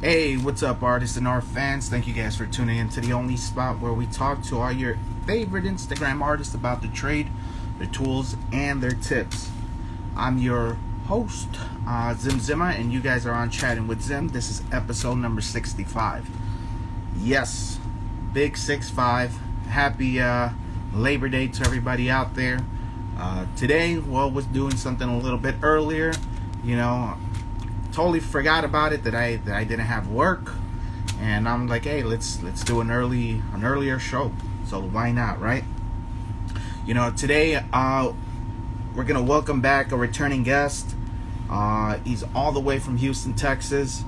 Hey, what's up, artists and art fans? Thank you guys for tuning in to the only spot where we talk to all your favorite Instagram artists about the trade, their tools, and their tips. I'm your host, Zim Zimmer, and you guys are on Chatting with Zim. This is episode number 65. Yes, big 6-5. Happy Labor Day to everybody out there. Today, was doing something a little bit earlier. Totally forgot about it that I didn't have work, and I'm like, hey, let's do an earlier show. So why not, right? Today we're gonna welcome back a returning guest. He's all the way from Houston, Texas.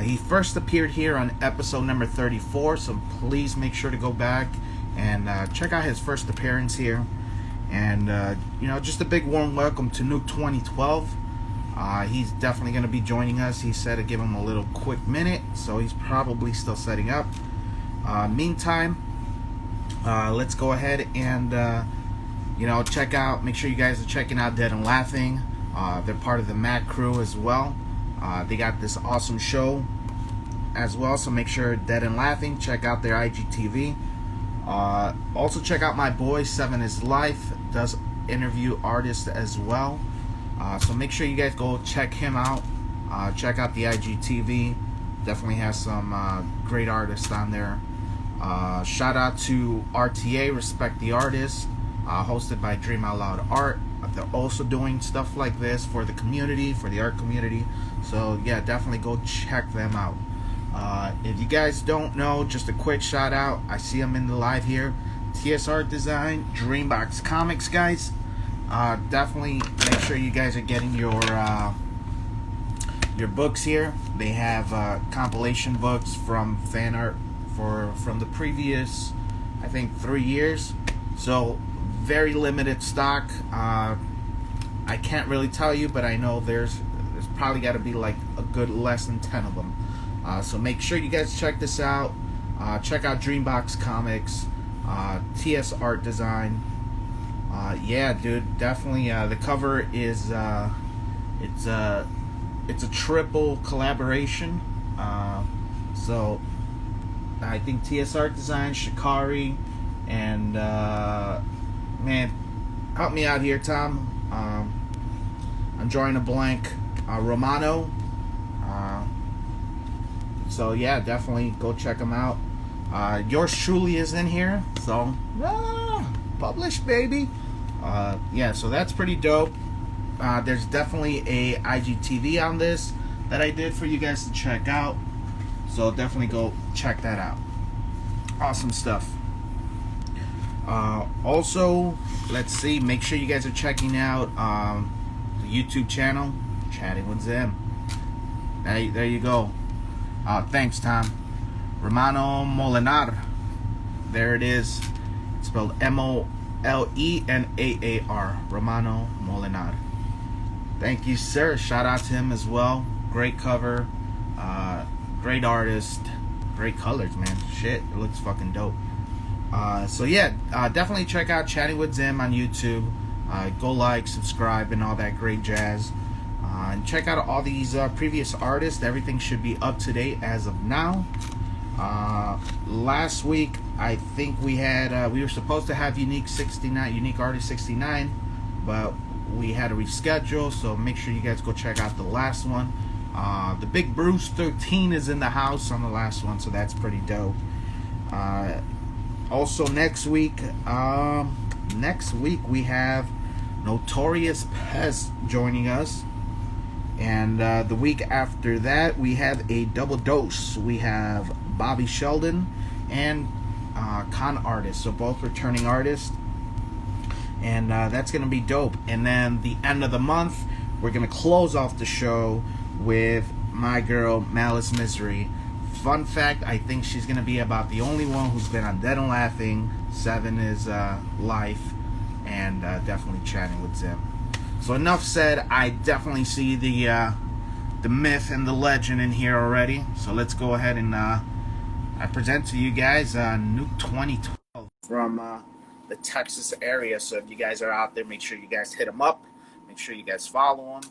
He first appeared here on episode number 34, so please make sure to go back and check out his first appearance here. And just a big warm welcome to Newk2012. He's definitely going to be joining us. He said to give him a little quick minute, so he's probably still setting up. Meantime, let's go ahead and check out. Make sure you guys are checking out Dead and Laughing. They're part of the Mac crew as well. They got this awesome show as well, so make sure Dead and Laughing, check out their IGTV. Also check out my boy 7 is Life, does interview artists as well. So make sure you guys go check him out. Check out the IGTV. Definitely has some great artists on there. Shout out to RTA, Respect the Artist, hosted by Dream Out Loud Art. They're also doing stuff like this for the community, for the art community. So yeah, definitely go check them out. If you guys don't know, just a quick shout out. I see them in the live here. TS Art Design, Dreambox Comics, guys. Definitely make sure you guys are getting your books here. They have compilation books from fan art from the previous, I think, 3 years. So very limited stock. I can't really tell you, but I know there's probably got to be like a good less than 10 of them. So make sure you guys check this out. Check out Dreambox Comics, TS Art Design. Yeah, dude, definitely. The cover is it's a triple collaboration. So I think TS Art Design, Shikari, and man, help me out here, Tom. I'm drawing a blank. Romano. So yeah, definitely go check them out. Yours truly is in here, so published, baby. Yeah, so that's pretty dope. There's definitely a IGTV on this that I did for you guys to check out, so definitely go check that out. Awesome stuff. Also, let's see, make sure you guys are checking out the YouTube channel, Chatting with Zim. There you go. Thanks, Tom. Romano Molinar. There it is. It's spelled Molenaar. Romano Molinar. Thank you, sir. Shout out to him as well. Great cover. Great artist. Great colors, man. Shit, it looks fucking dope. So yeah, definitely check out Chatting with Zim on YouTube. Go like, subscribe, and all that great jazz. And check out all these previous artists. Everything should be up to date as of now. Last week, I think we were supposed to have Unique Artist 69, but we had to reschedule. So make sure you guys go check out the last one. The Big Bruce 13 is in the house on the last one, so that's pretty dope. Also next week we have Notorious Pest joining us. And the week after that, we have a double dose. We have Bobby Sheldon and Con Artist, so both returning artists. And that's going to be dope. And then the end of the month, we're going to close off the show with my girl, Malice Misery. Fun fact, I think she's going to be about the only one who's been on Dead and Laughing, 7 is Life, and definitely Chatting with Zim. So enough said. I definitely see the myth and the legend in here already. So let's go ahead and I present to you guys Newk2012 from the Texas area. So if you guys are out there, make sure you guys hit him up. Make sure you guys follow him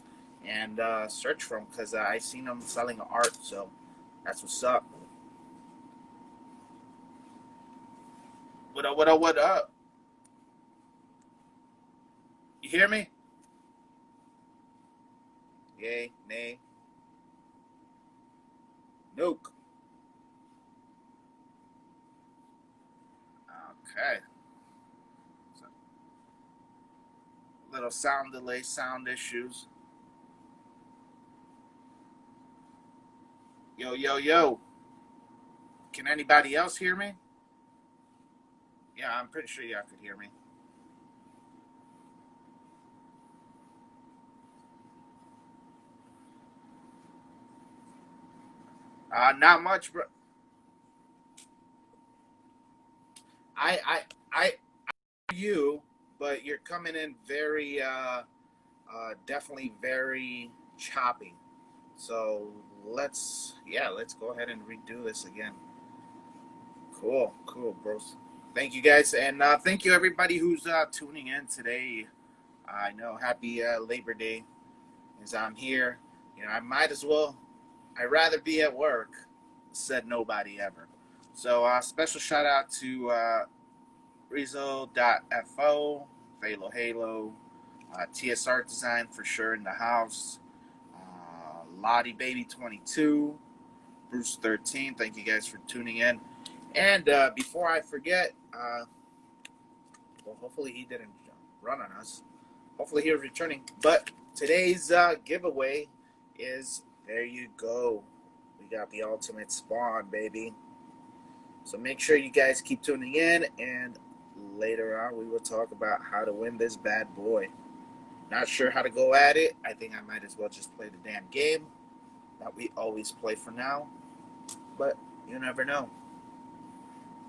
and search for him, because I seen him selling art. So That's what's up. What up, what up, what up? You hear me? Yay, nay. Newk. Okay. So, little sound delay, sound issues. Yo, yo, yo. Can anybody else hear me? Yeah, I'm pretty sure y'all could hear me. Not much, bro. I hear you, but you're coming in very, definitely very choppy. So let's go ahead and redo this again. Cool, cool, bros. Thank you guys, and thank you everybody who's tuning in today. I know, happy Labor Day, as I'm here. You know, I might as well. I'd rather be at work, said nobody ever. So special shout out to Rizzo.fo, Halo Halo, TSR Design for sure in the house, Lottie Baby 22, Bruce 13. Thank you guys for tuning in. And before I forget, well, hopefully he didn't run on us. Hopefully he was returning. But today's giveaway is, there you go. We got the ultimate spawn, baby. So make sure you guys keep tuning in, and later on we will talk about how to win this bad boy. Not sure how to go at it. I think I might as well just play the damn game that we always play for now. But you never know.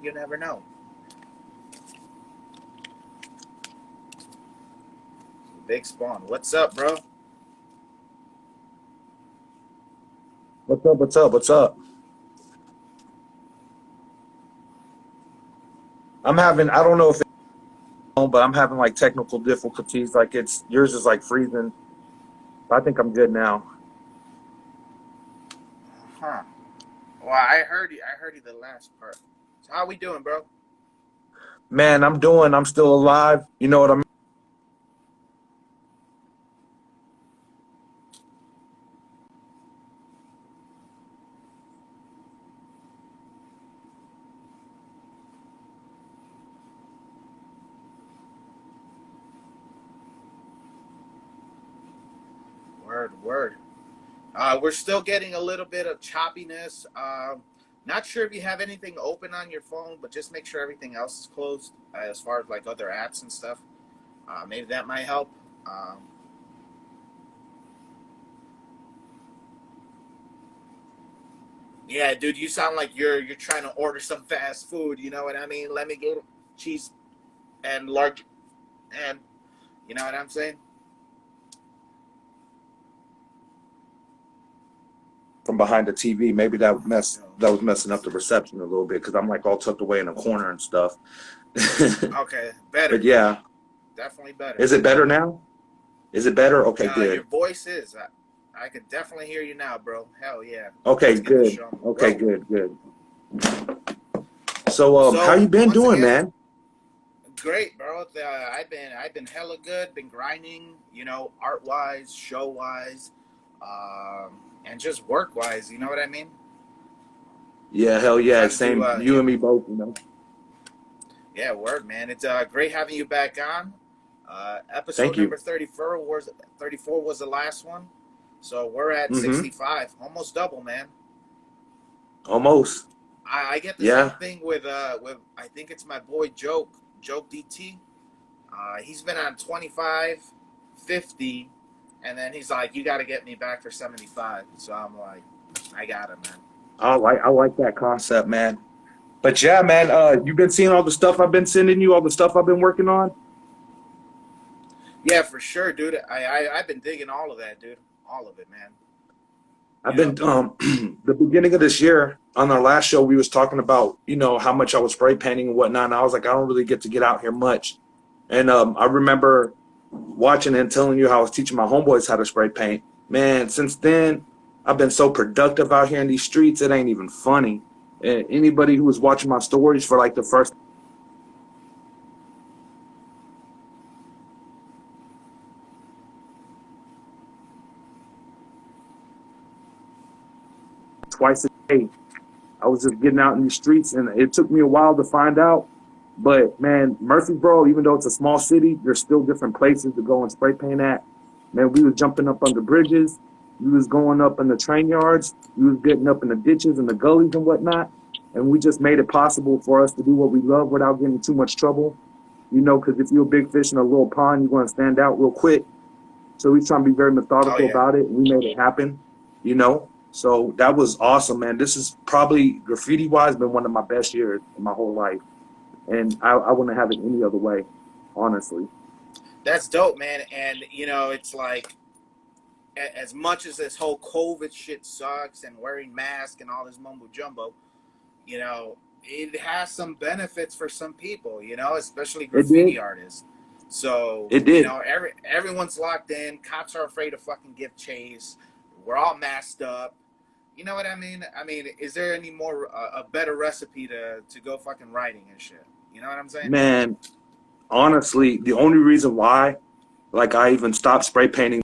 You never know. Big spawn. What's up, bro? What's up? What's up? What's up? I'm having, I don't know if it's on, but I'm having like technical difficulties. Like yours is like freezing. I think I'm good now. Huh. Well, I heard you. I heard you the last part. So how we doing, bro? Man, I'm still alive. You know what I mean? Word, word. We're still getting a little bit of choppiness. Not sure if you have anything open on your phone, but just make sure everything else is closed as far as like other apps and stuff. Maybe that might help. Yeah, dude, you sound like you're trying to order some fast food. You know what I mean? Let me get cheese and large, and you know what I'm saying? From behind the TV. Maybe that was messing up the reception a little bit because I'm like all tucked away in a corner and stuff. Okay, better. But yeah. Definitely better. Is it better now? Is it better? Okay, good. Your voice is. I could definitely hear you now, bro. Hell yeah. Okay, good. Okay, good. So, how you been doing, man? Great, bro. I've been hella good. Been grinding, you know, art wise, show wise, and just work wise. You know what I mean? Yeah, hell yeah. Same. You and me both. You know. Yeah, word, man. It's great having you back on. Episode number 34 was the last one. So we're at 65, almost double, man. Almost. I get the same thing with I think it's my boy Joke DT. He's been on 25, 50, and then he's like, you got to get me back for 75. So I'm like, I got him, man. I like that concept, man. But yeah, man, you've been seeing all the stuff I've been sending you, all the stuff I've been working on? Yeah, for sure, dude. I've been digging all of that, dude. All of it, man. I've been the beginning of this year on our last show we was talking about, you know, how much I was spray painting and whatnot, and I was like, I don't really get out here much. And I remember watching and telling you how I was teaching my homeboys how to spray paint. Man, since then I've been so productive out here in these streets. It ain't even funny. And anybody who was watching my stories for like the first twice a day, I was just getting out in these streets, and it took me a while to find out. But man, Murfreesboro, even though it's a small city, there's still different places to go and spray paint at. Man, we was jumping up under bridges, we was going up in the train yards, we was getting up in the ditches and the gullies and whatnot. And we just made it possible for us to do what we love without getting too much trouble. You know, because if you're a big fish in a little pond, you're going to stand out real quick. So we trying to be very Oh methodical yeah. about it. We made it happen, you know. So that was awesome, man. This is probably graffiti wise been one of my best years in my whole life, and I wouldn't have it any other way, honestly. That's dope, man. And you know, it's like as much as this whole COVID shit sucks and wearing masks and all this mumbo jumbo, you know, it has some benefits for some people, you know, especially It did. graffiti artists. So, It you did. know, everyone's locked in. Cops are afraid to fucking give chase. We're all masked up. You know what I mean? I mean, is there any more a better recipe to go fucking writing and shit? You know what I'm saying? Man, honestly, the only reason why, like, I even stopped spray painting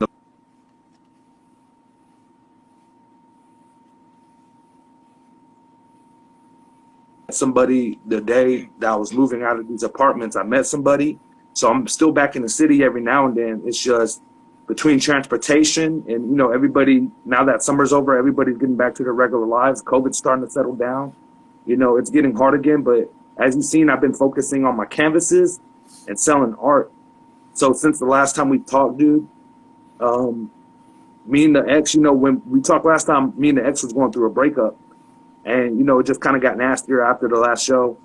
somebody the day that I was moving out of these apartments. I met somebody. So I'm still back in the city every now and then. It's just between transportation and, you know, everybody, now that summer's over, everybody's getting back to their regular lives. COVID's starting to settle down. You know, it's getting hard again. But as you've seen, I've been focusing on my canvases and selling art. So since the last time we talked, dude, um, me and the ex, you know, when we talked last time, me and the ex was going through a breakup. And, you know, it just kind of got nastier after the last show.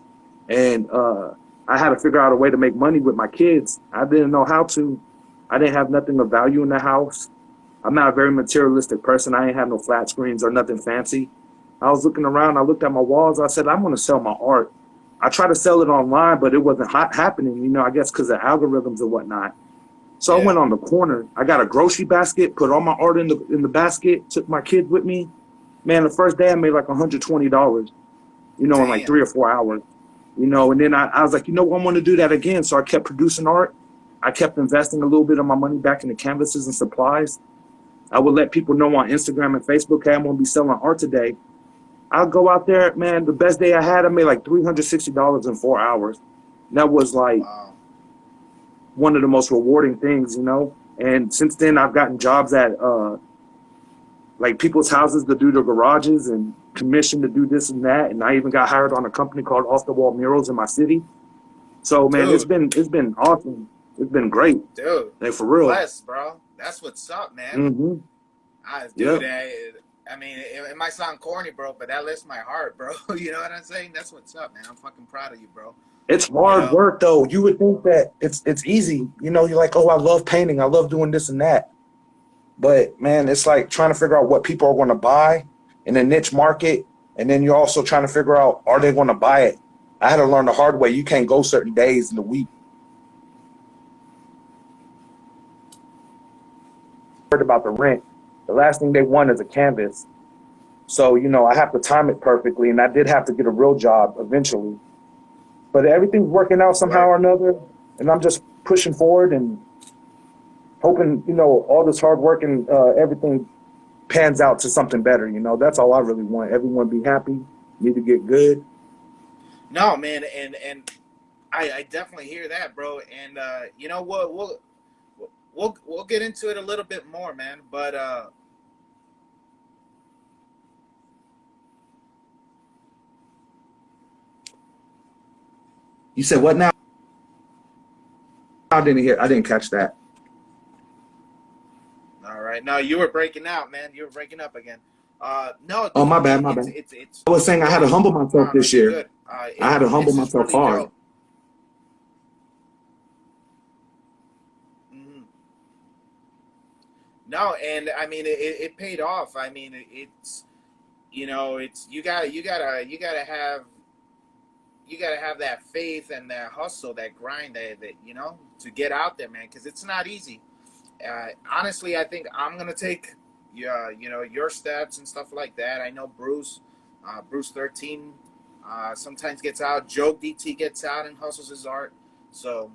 And I had to figure out a way to make money with my kids. I didn't know how to. I didn't have nothing of value in the house. I'm not a very materialistic person. I ain't have no flat screens or nothing fancy. I was looking around. I looked at my walls. I said, I'm going to sell my art. I tried to sell it online, but it wasn't happening, you know, I guess because of algorithms and whatnot. So I Yeah. went on the corner. I got a grocery basket, put all my art in the basket, took my kids with me. Man, the first day I made like $120, you know, in like Damn. 3 or 4 hours, you know. And then I was like, you know what, I want to do that again. So I kept producing art. I kept investing a little bit of my money back into canvases and supplies. I would let people know on Instagram and Facebook, hey, I'm going to be selling art today. I'll go out there, man. The best day I had, I made like $360 in 4 hours. And that was like Wow. one of the most rewarding things, you know. And since then, I've gotten jobs at like people's houses to do their garages and commissioned to do this and that. And I even got hired on a company called Off the Wall Murals in my city. So man, Dude. it's been awesome. It's been great. Dude. Like for real. Bless, bro. That's what's up, man. Mm-hmm. Dude, Yep. I mean, it might sound corny, bro, but that lifts my heart, bro. You know what I'm saying? That's what's up, man. I'm fucking proud of you, bro. It's You hard know? work though. You would think that it's easy. You know, you're like, oh, I love painting. I love doing this and that. But man, it's like trying to figure out what people are going to buy in a niche market. And then you're also trying to figure out, are they going to buy it? I had to learn the hard way. You can't go certain days in the week. Heard about the rent. The last thing they want is a canvas. So, you know, I have to time it perfectly. And I did have to get a real job eventually. But everything's working out somehow Right. or another. And I'm just pushing forward and hoping, you know, all this hard work and everything pans out to something better. You know, that's all I really want. Everyone be happy, me to get good. No, man, and I definitely hear that, bro. And you know what, we'll get into it a little bit more, man. But You said what now? I didn't hear. I didn't catch that. all right, no, you were breaking out, man. You were breaking up again. No, Oh, dude, my bad, my bad. it's I was saying I had to humble myself no, no, this you're year. good. I had to humble It's just myself really hard. dope. Hmm. No, and I mean it paid off. I mean it's you know it's you gotta have that faith and that hustle, that grind, that you know to get out there, man, because it's not easy. Honestly, I think I'm gonna take you know, your stats and stuff like that. I know Bruce 13, sometimes gets out. Joe DT gets out and hustles his art. So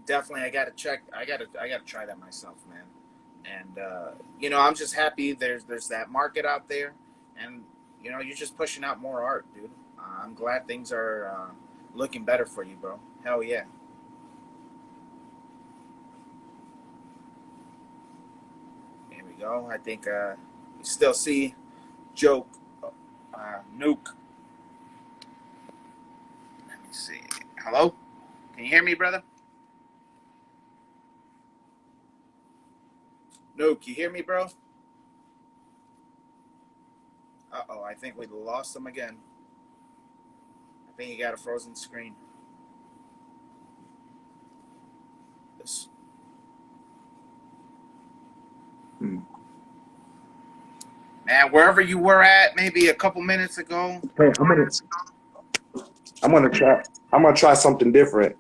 definitely, I gotta try that myself, man. And you know, I'm just happy there's that market out there, and you know, you're just pushing out more art, dude. I'm glad things are looking better for you, bro. Hell yeah. Here we go. I think you still see Joe Newk. Let me see. Hello? Can you hear me, brother? Newk, you hear me, bro? Uh-oh, I think we lost him again. I think he got a frozen screen. This, Hmm. man, wherever you were at maybe a couple minutes ago. Hey, I'm gonna try. I'm gonna try something different.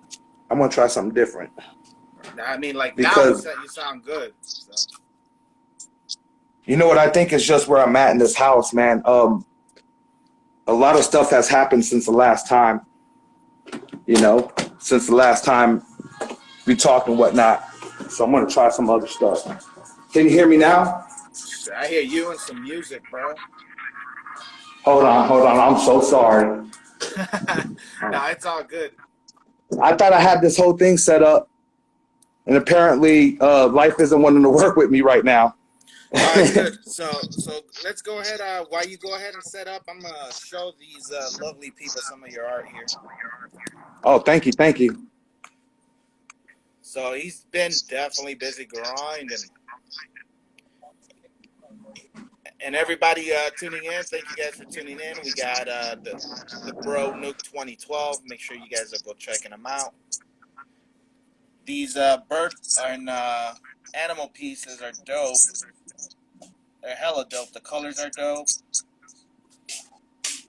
I'm gonna try something different I mean, like now because you sound good. So you know what I think is just where I'm at in this house, man. A lot of stuff has happened since the last time. You know, since the last time we talked and whatnot. So I'm gonna try some other stuff. Can you hear me now? I hear you and some music, bro. Hold on. I'm so sorry. No, it's all good. I thought I had this whole thing set up, and apparently, life isn't wanting to work with me right now. All right, good. So let's go ahead. While you go ahead and set up, I'm gonna show these lovely people some of your art here. Oh, thank you. So he's been definitely busy grinding. And everybody tuning in, thank you guys for tuning in. We got the bro Newk2012. Make sure you guys go checking them out. These bird and animal pieces are dope. They're hella dope. The colors are dope.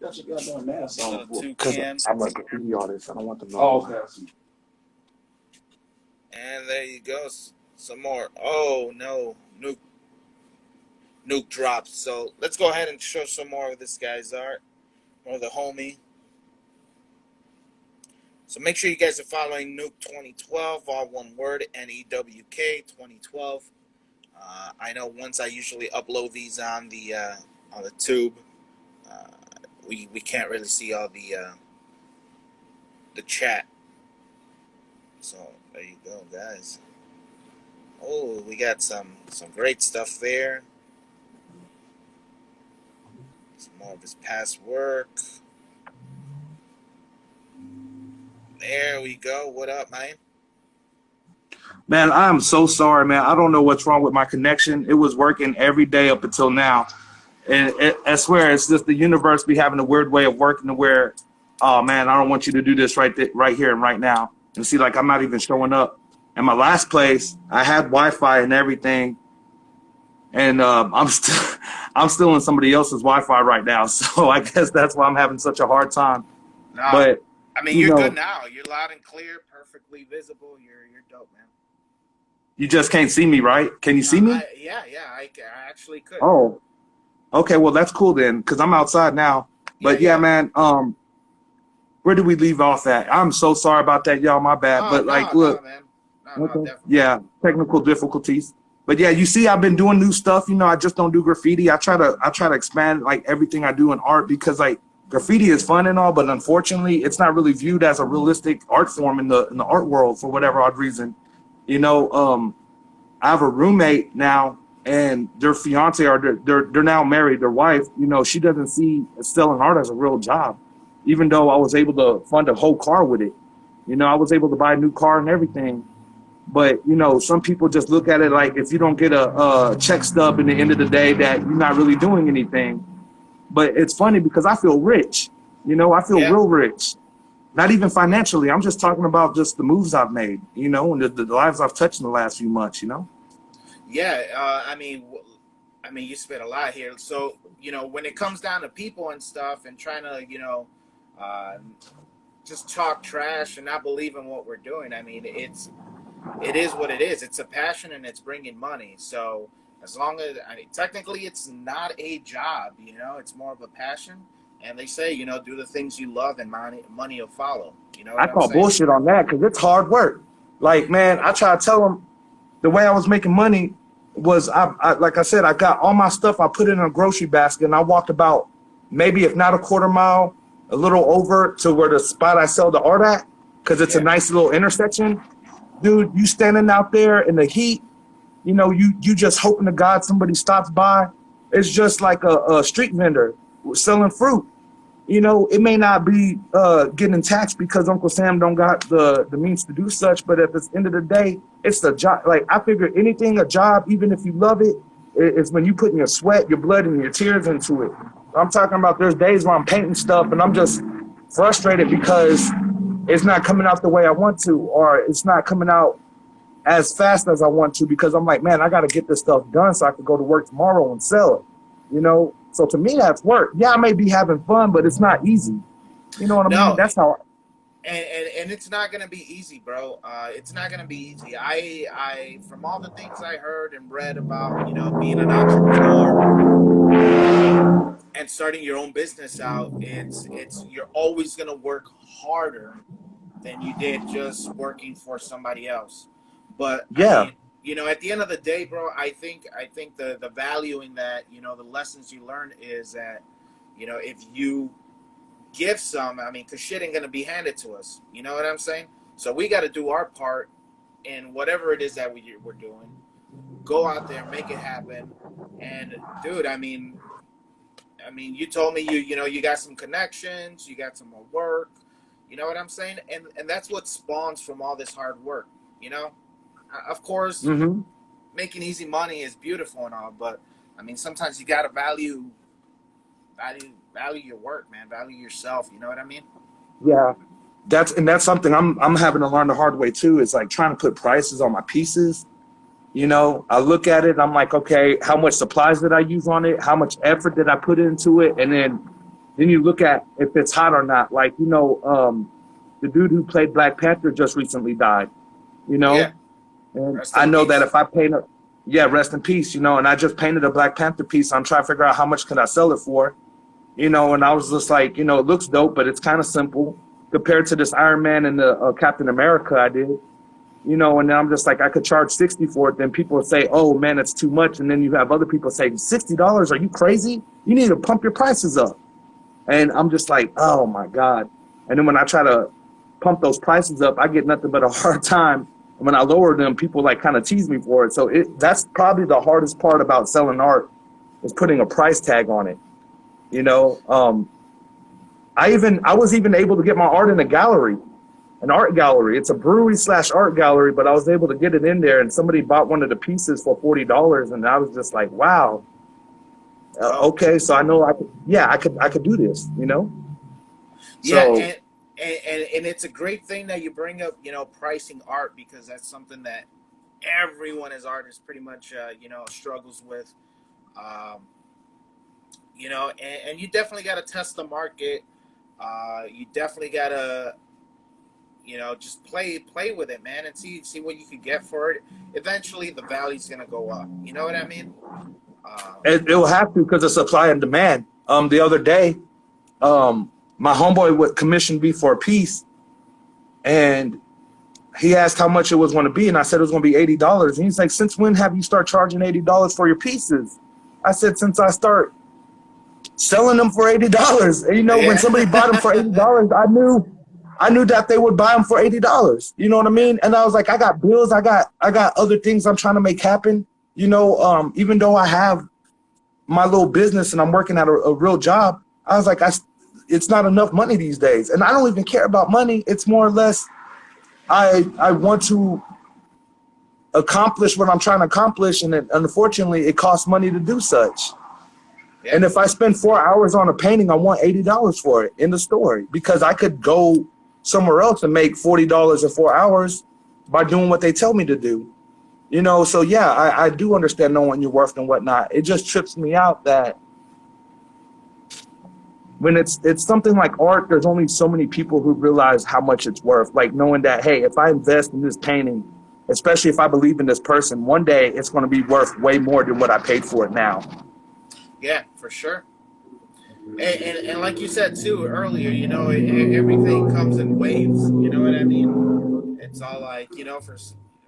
That's a goddamn mask on. Little Because toucan. I'm a graffiti artist. I don't want them to know. Oh, okay. And there you go. Some more. Oh no, Newk dropped. So let's go ahead and show some more of this guy's art. Or the homie. So make sure you guys are following Newk2012, all one word, Newk 2012. I know once I usually upload these on the tube, uh, we can't really see all the chat. So there you go, guys. Oh, we got some great stuff there. Some more of his past work. There we go. What up, man? Man, I'm so sorry, man. I don't know what's wrong with my connection. It was working every day up until now. And I swear, it's just the universe be having a weird way of working to where, oh, man, I don't want you to do this right here and right now. And see, like, I'm not even showing up. In my last place, I had Wi-Fi and everything. And I'm still in somebody else's Wi-Fi right now. So I guess that's why I'm having such a hard time. No, But, I mean, you you're know, good now. You're loud and clear, perfectly visible. You're dope, man. you just can't see me, right? Can you see me? Yeah, I actually could. Oh, okay. Well, that's cool then, because I'm outside now. But yeah, man, where did we leave off at? I'm so sorry about that, y'all. My bad. Oh, But like, look, man. No, okay. definitely. Yeah, technical difficulties. But yeah, you see, I've been doing new stuff. You know, I just don't do graffiti. I try to expand like everything I do in art because like graffiti is fun and all, but unfortunately, it's not really viewed as a realistic art form in the art world for whatever odd reason. You know, I have a roommate now, and their fiance or they're now married. Their wife, you know, she doesn't see selling art as a real job, even though I was able to fund a whole car with it. You know, I was able to buy a new car and everything. But you know, some people just look at it like if you don't get a check stub in the end of the day, that you're not really doing anything. But it's funny because I feel rich. You know, I feel real rich. Not even financially. I'm just talking about just the moves I've made. You know, and the lives I've touched in the last few months. You know. Yeah, I mean, you spit a lot here. So, you know, when it comes down to people and stuff, and trying to, you know, uh, just talk trash and not believe in what we're doing. I mean, it is what it is. It's a passion and it's bringing money. So, As long as, I mean, technically it's not a job, you know, it's more of a passion. And they say, you know, do the things you love and money will follow. You know I what I'm call saying? bullshit on that because it's hard work. Like, man, I try to tell them the way I was making money was like I said, I got all my stuff, I put it in a grocery basket and I walked about maybe if not a quarter mile, a little over to where the spot I sell the art at, because it's a Yeah. nice little intersection. Dude, you standing out there in the heat, you know, you just hoping to God somebody stops by. It's just like a street vendor selling fruit. You know, it may not be getting taxed because Uncle Sam don't got the means to do such, but at the end of the day, it's the job. Like, I figure anything, a job, even if you love it, it's when you put your sweat, your blood, and your tears into it. I'm talking about there's days where I'm painting stuff and I'm just frustrated because it's not coming out the way I want to, or it's not coming out as fast as I want to, because I'm like, man, I got to get this stuff done so I can go to work tomorrow and sell it, you know? So to me, that's work. Yeah, I may be having fun, but it's not easy. You know what I mean? No, That's how. and it's not gonna be easy, bro. It's not gonna be easy. I from all the things I heard and read about, you know, being an entrepreneur and starting your own business out, it's you're always gonna work harder than you did just working for somebody else. But I Yeah. mean, you know, at the end of the day, bro, I think the value in that, you know, the lessons you learn is that, you know, if you give some, I mean, because shit ain't gonna be handed to us. You know what I'm saying? So we got to do our part in whatever it is that we're doing. Go out there, make it happen, and dude, I mean, you told me you know you got some connections, you got some more work. You know what I'm saying? And that's what spawns from all this hard work. You know, of course, Mm-hmm. making easy money is beautiful and all, but I mean, sometimes you gotta value your work, man. Value yourself. You know what I mean? Yeah. That's something I'm having to learn the hard way too. Is like trying to put prices on my pieces. You know, I look at it, I'm like, okay, how much supplies did I use on it? How much effort did I put into it? And then you look at if it's hot or not. Like, you know, the dude who played Black Panther just recently died, you Yeah. know? And Rest I in know that peace. if I paint a, yeah, rest in peace, you know, and I just painted a Black Panther piece. I'm trying to figure out how much can I sell it for, you know, and I was just like, you know, it looks dope, but it's kind of simple compared to this Iron Man and the Captain America I did, you know, and then I'm just like, I could charge 60 for it. Then people would say, oh man, it's too much. And then you have other people saying, $60, are you crazy? You need to pump your prices up. And I'm just like, oh my God. And then when I try to pump those prices up, I get nothing but a hard time. And when I lower them, people like kind of tease me for it. So that's probably the hardest part about selling art is putting a price tag on it. You know, I was even able to get my art in a gallery, an art gallery. It's a brewery slash art gallery, but I was able to get it in there and somebody bought one of the pieces for $40. And I was just like, wow, Oh, okay. So I know I could do this, you know? yeah, So and it's a great thing that you bring up, you know, pricing art because that's something that everyone as artists pretty much, you know, struggles with. Um, you know, and you definitely got to test the market. You definitely got to, you know, just play with it, man, and see what you can get for it. Eventually, the value's gonna go up. You know what I mean? Um, it'll have to because of supply and demand. The other day, my homeboy would commission me for a piece, and he asked how much it was going to be, and I said it was going to be $80. And he's like, "Since when have you start charging $80 for your pieces?" I said, "Since I start selling them for $80." And you know, when somebody bought them for yeah. $80, I knew that they would buy them for $80. You know what I Yeah. mean? And I was like, I got bills, I got other things I'm trying to make happen. You know, even though I have my little business and I'm working at a real job, I was like, it's not enough money these days. And I don't even care about money. It's more or less, I want to accomplish what I'm trying to accomplish. And unfortunately, it costs money to do such. Yeah. And if I spend 4 hours on a painting, I want $80 for it in the story because I could go somewhere else and make $40 in 4 hours by doing what they tell me to do. You know, so yeah, I do understand knowing your worth and whatnot. It just trips me out that when it's something like art, there's only so many people who realize how much it's worth. Like knowing that, hey, if I invest in this painting especially if I believe in this person, one day it's going to be worth way more than what I paid for it now. Yeah, for sure. And like you said too earlier, everything comes in waves. You know what I mean? It's all like, for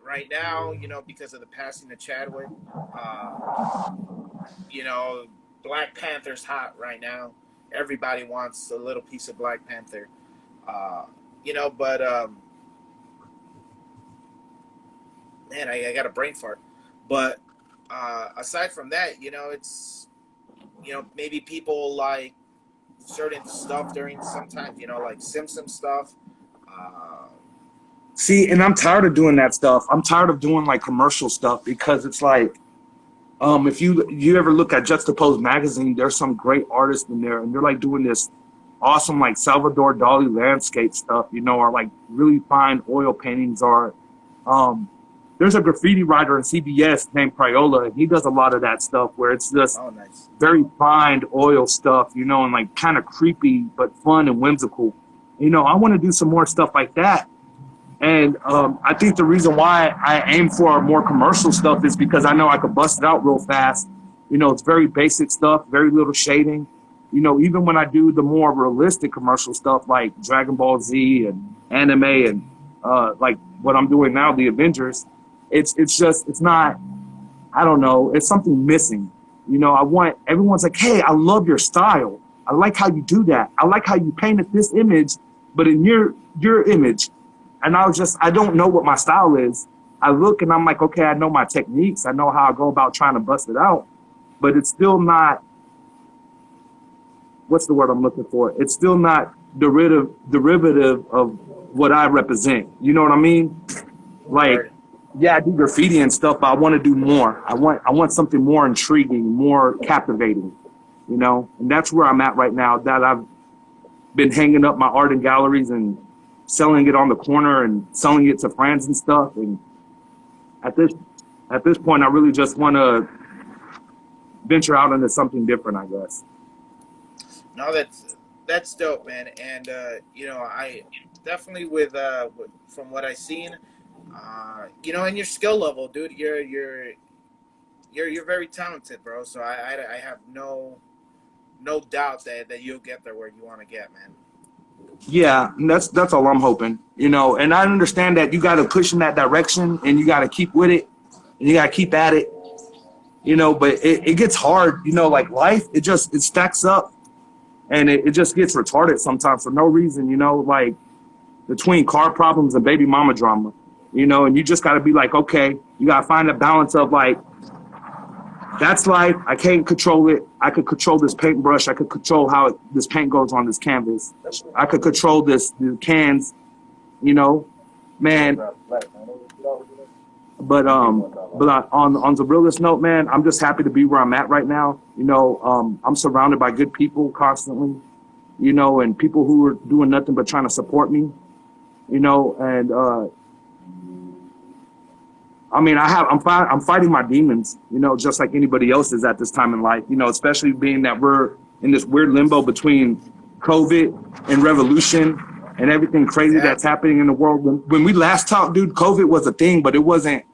right now, because of the passing of Chadwick, you know, Black Panther's hot right now. Everybody wants a little piece of Black Panther. Uh, but man, I got a brain fart. But aside from that, it's maybe people like certain stuff during sometimes, like Simpson stuff. Uh, See, and I'm tired of doing that stuff. I'm tired of doing like commercial stuff because it's like, if you ever look at Juxtaposed magazine, there's some great artists in there, and they're like doing this awesome like Salvador Dali landscape stuff, or like really fine oil paintings. Or there's a graffiti writer in CBS named Priola, and he does a lot of that stuff where it's just nice. very fine oil stuff, and like kind of creepy but fun and whimsical. I want to do some more stuff like that. And I think the reason why I aim for more commercial stuff is because I know I could bust it out real fast. It's very basic stuff, very little shading. Even when I do the more realistic commercial stuff like Dragon Ball Z and anime and like what I'm doing now, the Avengers, it's not, I don't know, it's something missing. Everyone's like, hey, I love your style. I like how you do that. I like how you painted this image, but in your image. And I don't know what my style is. I look and I'm like, okay, I know my techniques. I know how I go about trying to bust it out, but it's still not, what's the word I'm looking for? It's still not derivative of what I represent. You know what I mean? Like, yeah, I do graffiti and stuff, but I want to do more. I want something more intriguing, more captivating, and that's where I'm at right now, that I've been hanging up my art in galleries and selling it on the corner and selling it to friends and stuff. And at this point, I really just want to venture out into something different, I guess. No, that's dope, man. And I definitely from what I've seen, and your skill level, dude, you're very talented, bro. So I have no doubt that you'll get there where you want to get, man. Yeah, and that's all I'm hoping, and I understand that you got to push in that direction and you got to keep with it and you got to keep at it, but it gets hard, like life, it stacks up and it just gets retarded sometimes for no reason, like between car problems and baby mama drama, and you just got to be like, okay, you got to find a balance of like, that's life. I can't control it. I could control this paintbrush. I could control how this paint goes on this canvas. I could control the cans, man. But on the realest note, man, I'm just happy to be where I'm at right now. I'm surrounded by good people constantly, and people who are doing nothing but trying to support me, and I mean, I'm fighting my demons, just like anybody else is at this time in life, especially being that we're in this weird limbo between COVID and revolution and everything crazy that's happening in the world. When we last talked, dude, COVID was a thing, but it wasn't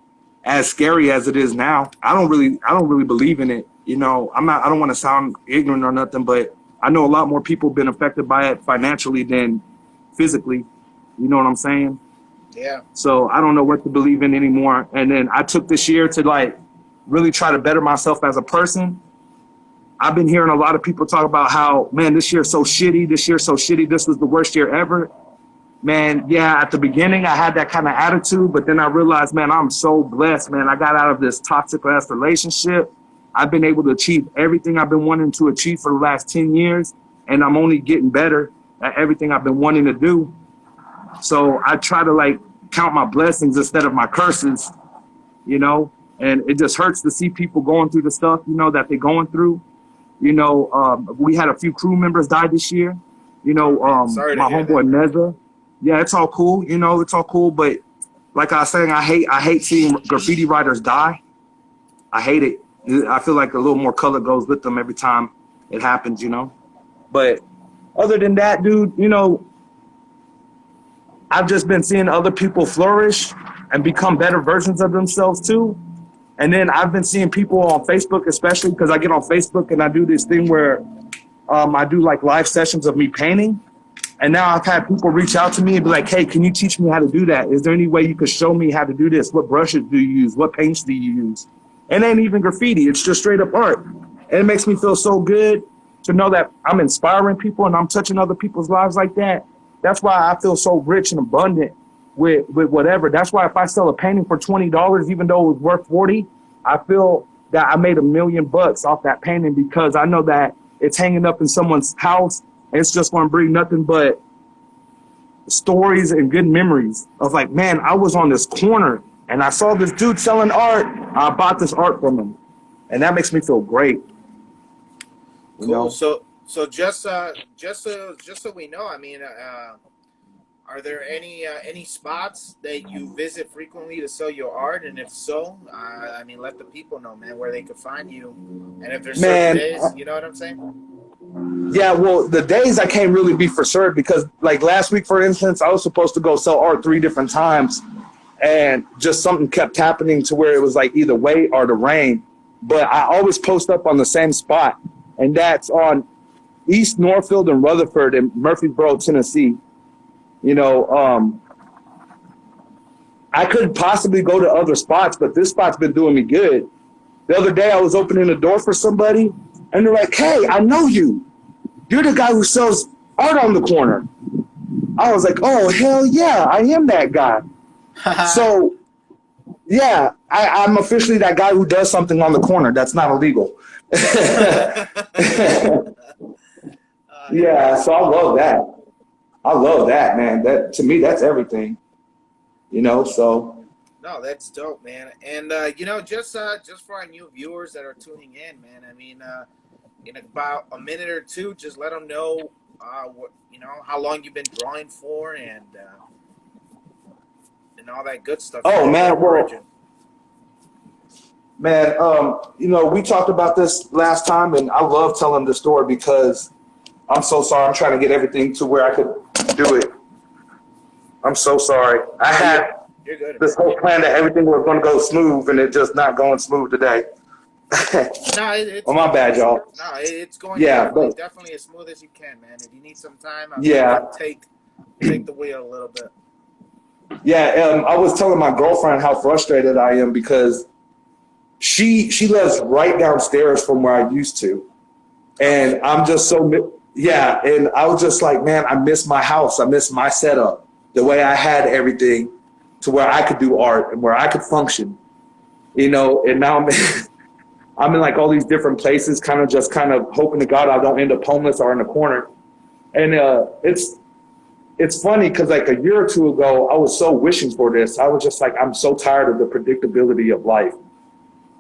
as scary as it is now. I don't really believe in it. I don't want to sound ignorant or nothing, but I know a lot more people have been affected by it financially than physically. You know what I'm saying? Yeah. So I don't know what to believe in anymore. And then I took this year to like really try to better myself as a person. I've been hearing a lot of people talk about how, man, this year's so shitty. This was the worst year ever. Man, yeah, at the beginning I had that kind of attitude, but then I realized, man, I'm so blessed, man. I got out of this toxic ass relationship. I've been able to achieve everything I've been wanting to achieve for the last 10 years. And I'm only getting better at everything I've been wanting to do. So I try to like count my blessings instead of my curses, and it just hurts to see people going through the stuff, that they're going through. We had a few crew members die this year, my homeboy Neza. Yeah, it's all cool. It's all cool. But like I was saying, I hate seeing graffiti writers die. I hate it. I feel like a little more color goes with them every time it happens, But other than that, dude, I've just been seeing other people flourish, and become better versions of themselves too. And then I've been seeing people on Facebook, especially because I get on Facebook and I do this thing where I do like live sessions of me painting. And now I've had people reach out to me and be like, hey, can you teach me how to do that? Is there any way you could show me how to do this? What brushes do you use? What paints do you use? It ain't even graffiti. It's just straight up art. And it makes me feel so good to know that I'm inspiring people and I'm touching other people's lives like that. That's why I feel so rich and abundant with whatever. That's why if I sell a painting for $20, even though it was worth 40, I feel that I made $1 million off that painting because I know that it's hanging up in someone's house. And it's just going to bring nothing but stories and good memories of like, man, I was on this corner and I saw this dude selling art. I bought this art from him. And that makes me feel great. You know? So just so we know, I mean, are there any spots that you visit frequently to sell your art? And if so, I mean, let the people know, man, where they could find you. And if there's certain days, you know what I'm saying? Yeah, well, the days I can't really be for certain because, like last week, for instance, I was supposed to go sell art 3 different times, and just something kept happening to where it was like either wait or the rain. But I always post up on the same spot, and that's on East Northfield and Rutherford in Murfreesboro, Tennessee. You know, I could possibly go to other spots, but this spot's been doing me good. The other day, I was opening the door for somebody, and they're like, hey, I know you. You're the guy who sells art on the corner. I was like, oh, hell yeah, I am that guy. So, yeah, I'm officially that guy who does something on the corner that's not illegal. Yeah, so I love that. I love that, man. That to me, that's everything. You know, so. No, that's dope, man. And you know, just for our new viewers that are tuning in, man. I mean, in about a minute or two, just let them know what how long you've been drawing for, and all that good stuff. Oh man, you know, we talked about this last time, and I love telling the story because I'm so sorry. I'm trying to get everything to where I could do it. I'm so sorry. I had this whole plan that everything was going to go smooth, and it's just not going smooth today. No, it's my bad, y'all. No, it's going definitely as smooth as you can, man. If you need some time, take the wheel a little bit. Yeah, I was telling my girlfriend how frustrated I am because she lives right downstairs from where I used to, and I'm just so and I was just like, man, I miss my house. I miss my setup, the way I had everything, to where I could do art and where I could function, you know. And now I'm in like all these different places, kind of hoping to God I don't end up homeless or in a corner. And it's funny because like a year or two ago, I was so wishing for this. I was just like, I'm so tired of the predictability of life.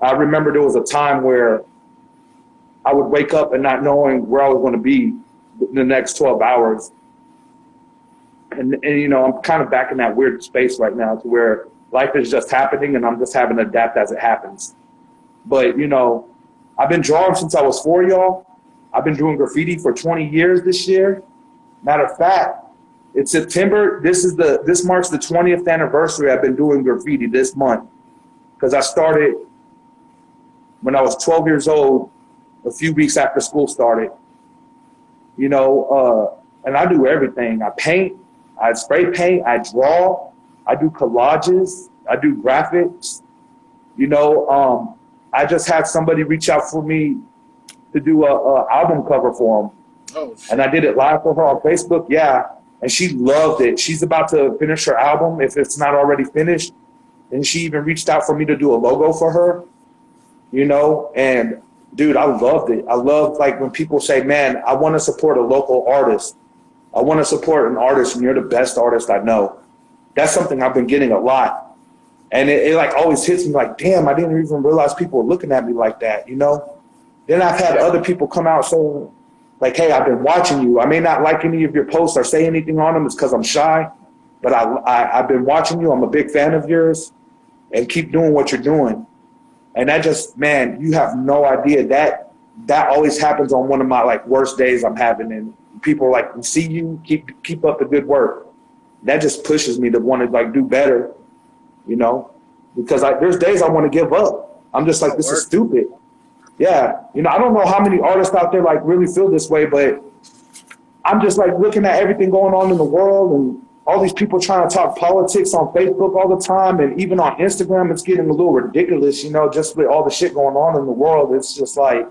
I remember there was a time where I would wake up and not knowing where I was going to be in the next 12 hours. And you know, I'm kind of back in that weird space right now to where life is just happening and I'm just having to adapt as it happens. But, you know, I've been drawing since I was 4, y'all. I've been doing graffiti for 20 years this year. Matter of fact, it's September. This marks the 20th anniversary I've been doing graffiti this month. Because I started when I was 12 years old, a few weeks after school started. You know, and I do everything. I paint, I spray paint, I draw, I do collages, I do graphics. You know, I just had somebody reach out for me to do a album cover for them. Oh, shit. And I did it live for her on Facebook. Yeah. And she loved it. She's about to finish her album if it's not already finished. And she even reached out for me to do a logo for her, you know, and dude, I loved it. I love like when people say, man, I want to support a local artist. I want to support an artist and you're the best artist I know. That's something I've been getting a lot. And it like always hits me like, damn, I didn't even realize people were looking at me like that, you know? Then I've had other people come out saying like, hey, I've been watching you. I may not like any of your posts or say anything on them. It's because I'm shy, but I've been watching you. I'm a big fan of yours and keep doing what you're doing. And that just, man, you have no idea that always happens on one of my like worst days I'm having. And people are like, we see you, keep up the good work. That just pushes me to want to like do better. you know, because there's days I want to give up. I'm just like, Oh, this is word. stupid. Yeah. You know, I don't know how many artists out there like really feel this way, but I'm just like looking at everything going on in the world and all these people trying to talk politics on Facebook all the time. And even on Instagram, it's getting a little ridiculous, you know, just with all the shit going on in the world. It's just like